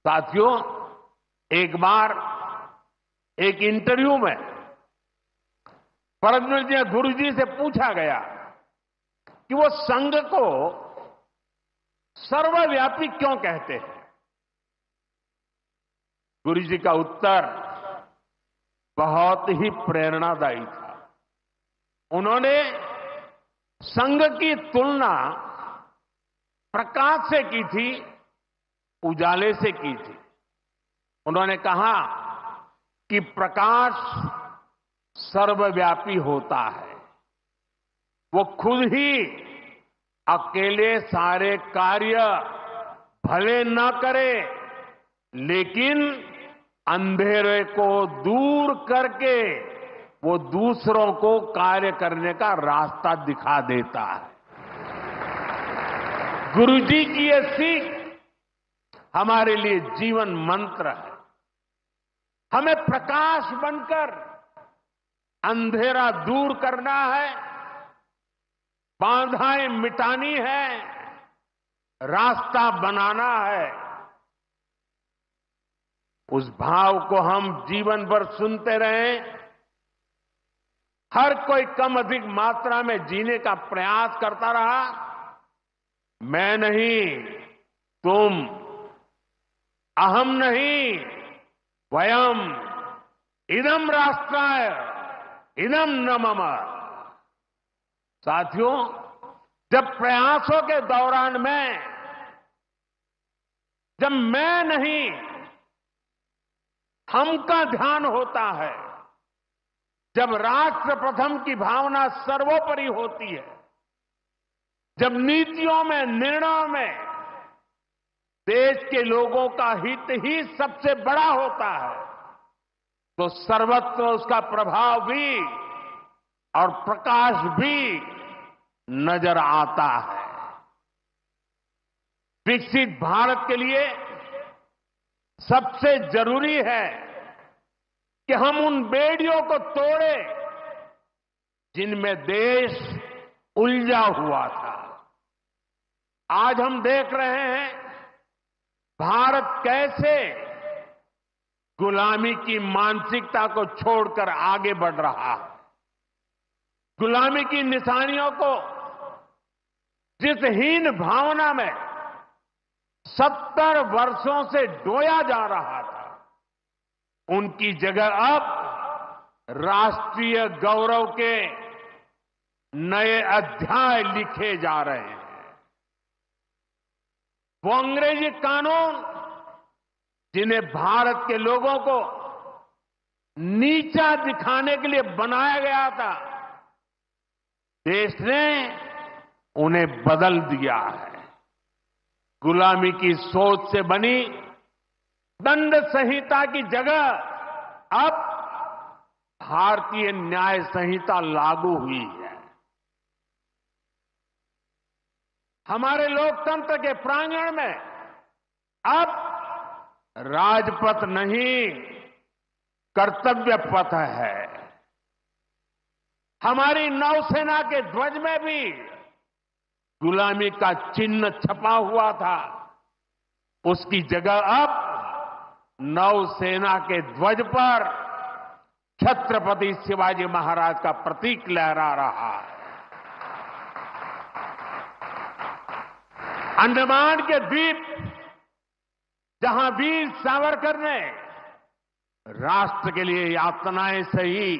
साथियों, एक बार एक इंटरव्यू में परमवीर गुरु जी से पूछा गया कि वो संघ को सर्वव्यापी क्यों कहते हैं। गुरु जी का उत्तर बहुत ही प्रेरणादायी था। उन्होंने संघ की तुलना प्रकाश से की थी, उजाले से की थी। उन्होंने कहा कि प्रकाश सर्वव्यापी होता है, वो खुद ही अकेले सारे कार्य भले न करे, लेकिन अंधेरे को दूर करके वो दूसरों को कार्य करने का रास्ता दिखा देता है। गुरु जी की ये सीख हमारे लिए जीवन मंत्र है। हमें प्रकाश बनकर अंधेरा दूर करना है, बाधाएं मिटानी है, रास्ता बनाना है। उस भाव को हम जीवन भर सुनते रहें। हर कोई कम अधिक मात्रा में जीने का प्रयास करता रहा। मैं नहीं, तुम, अहम नहीं, वयम, इदम राष्ट्राय, इदम न मम। साथियों, जब प्रयासों के दौरान जब मैं नहीं, हम का ध्यान होता है, जब राष्ट्र प्रथम की भावना सर्वोपरि होती है, जब नीतियों में, निर्णयों में देश के लोगों का हित ही सबसे बड़ा होता है, तो सर्वत्र उसका प्रभाव भी और प्रकाश भी नजर आता है। विकसित भारत के लिए सबसे जरूरी है कि हम उन बेड़ियों को तोड़ें जिनमें देश उलझा हुआ था। आज हम देख रहे हैं भारत कैसे गुलामी की मानसिकता को छोड़कर आगे बढ़ रहा है। गुलामी की निशानियों को जिस हीन भावना में 70 वर्षों से डोया जा रहा था, उनकी जगह अब राष्ट्रीय गौरव के नए अध्याय लिखे जा रहे हैं। वो अंग्रेजी कानून जिन्हें भारत के लोगों को नीचा दिखाने के लिए बनाया गया था, देश ने उन्हें बदल दिया है। गुलामी की सोच से बनी दंड संहिता की जगह अब भारतीय न्याय संहिता लागू हुई है। हमारे लोकतंत्र के प्रांगण में अब राजपथ नहीं, कर्तव्य पथ है। हमारी नौसेना के ध्वज में भी गुलामी का चिन्ह छपा हुआ था, उसकी जगह अब नौसेना के ध्वज पर छत्रपति शिवाजी महाराज का प्रतीक लहरा रहा है। अंडमान के द्वीप, जहां वीर सावरकर ने राष्ट्र के लिए यातनाएं सही,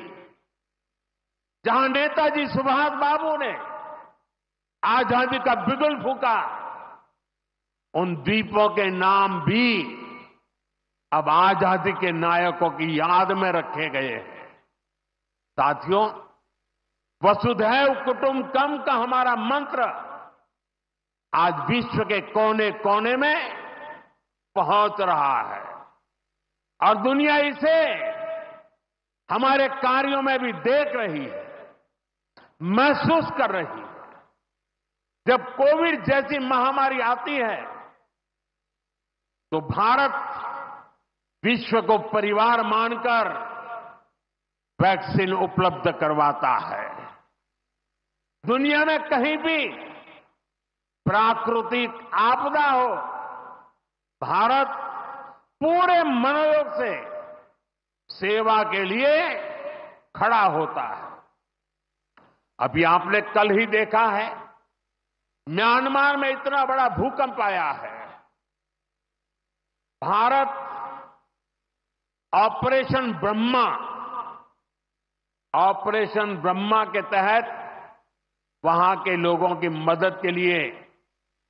जहां नेताजी सुभाष बाबू ने आजादी का बिगुल फूंका, उन द्वीपों के नाम भी अब आजादी के नायकों की याद में रखे गए हैं। साथियों, वसुधैव कुटुंबकम का हमारा मंत्र आज विश्व के कोने कोने में पहुंच रहा है और दुनिया इसे हमारे कार्यों में भी देख रही है, महसूस कर रही है। जब कोविड जैसी महामारी आती है तो भारत विश्व को परिवार मानकर वैक्सीन उपलब्ध करवाता है। दुनिया में कहीं भी प्राकृतिक आपदा हो, भारत मनोयोग से सेवा के लिए खड़ा होता है। अभी आपने कल ही देखा है, म्यांमार में इतना बड़ा भूकंप आया है। भारत ऑपरेशन ब्रह्मा के तहत वहां के लोगों की मदद के लिए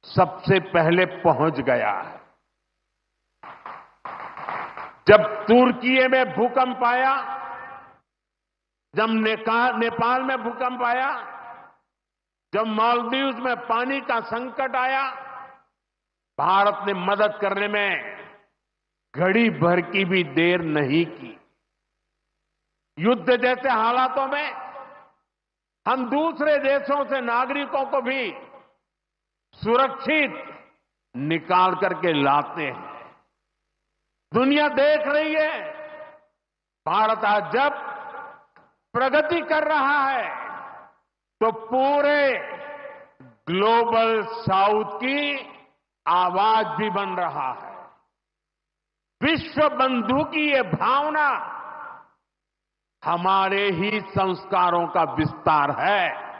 सबसे पहले पहुंच गया है। जब तुर्की में भूकंप आया, जब नेपाल में भूकंप आया, जब मालदीव्स में पानी का संकट आया, भारत ने मदद करने में घड़ी भर की भी देर नहीं की। युद्ध जैसे हालातों में हम दूसरे देशों से नागरिकों को भी सुरक्षित निकाल करके लाते हैं। दुनिया देख रही है, भारत आज जब प्रगति कर रहा है तो पूरे ग्लोबल साउथ की आवाज भी बन रहा है। विश्व बंधु की ये भावना हमारे ही संस्कारों का विस्तार है।